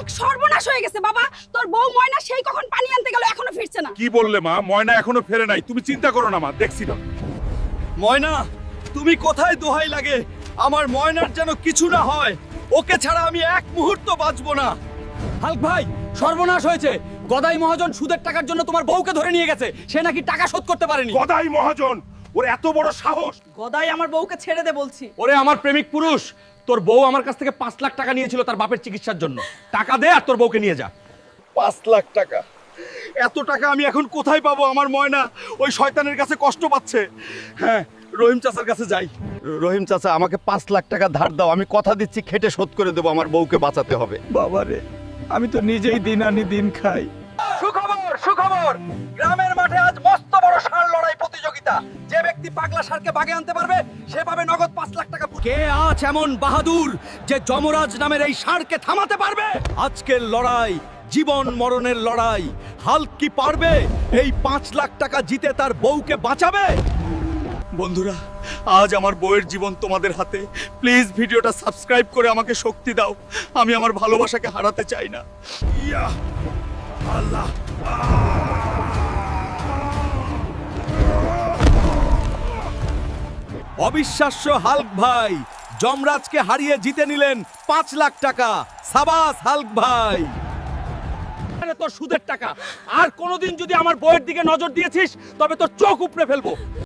Hulk সর্বনাশ হয়ে গেছে বাবা। তোর বউ ময়না সেই কখন পানি আনতে গেল এখনো ফিরছে না। কি বললে মা? ময়না এখনো ফেরে নাই। তুমি চিন্তা করো না মা, দেখছি না। ময়না, তুমি কোথায় দোহাই লাগে? আমার ময়নার যেন কিছু না হয়। ওকে ছাড়া আমি এক মুহূর্ত বাঁচবো না। হাল্ক ভাই, সর্বনাশ হয়েছে। গদাই মহাজন সুদের টাকার জন্য তোমার বউকে ধরে নিয়ে গেছে। সে নাকি টাকা শোধ করতে পারেনি। গদাই মহাজন, ওর এত বড় সাহস! গদাই আমার বউকে ছেড়ে দে বলছি। ওরে আমার প্রেমিক পুরুষ, তোর বউ আমার কাছ থেকে 5 লাখ টাকা নিয়েছিল তার বাপের চিকিৎসার জন্য। টাকা দে আর তোর বউকে নিয়ে যা। 5 লাখ টাকা? এত টাকা আমি এখন কোথায় পাবো? আমার ময়না ওই শয়তানের কাছে কষ্ট পাচ্ছে। হ্যাঁ, রহিম চাচার কাছে যাই। রহিম চাচা, আমাকে 5 লাখ টাকা ধার দাও। আমি কথা দিচ্ছি খেটে শোধ করে দেবো। আমার বউকে বাঁচাতে হবে। বাবারে, আমি তো নিজেই দিন আনি দিন খাই। সুখবর, সুখবর! গ্রামের মাঠে আজ মস্ত বড় ষাঁড় লড়াই প্রতিযোগিতা। যে ব্যক্তি পাগলা ষাঁড়কে বাগে আনতে পারবে সে পাবে নগদ 5 লাখ টাকা। কে আজ এমন বাহাদুর যে যমরাজ নামের এই ষাঁড়কে থামাতে পারবে? আজকের লড়াই জীবন মরণের লড়াই। হাল্ক কি পারবে এই 5 লাখ টাকা জিতে তার বউকে বাঁচাবে? বন্ধুরা, আজ আমার বউয়ের জীবন তোমাদের হাতে। প্লিজ ভিডিওটা সাবস্ক্রাইব করে আমাকে শক্তি দাও। আমি আমার ভালোবাসাকে হারাতে চাই না। ইয়া আল্লাহ! অবিশ্বাস্য হাল্ক ভাই যমরাজকে হারিয়ে জিতে নিলেন 5 লাখ টাকা। সাবাস হাল্ক ভাই! আরে তোর সুদের টাকা। আর কোনোদিন যদি আমার বউয়ের দিকে নজর দিয়েছিস তবে তোর চোখ উপড়ে ফেলবো।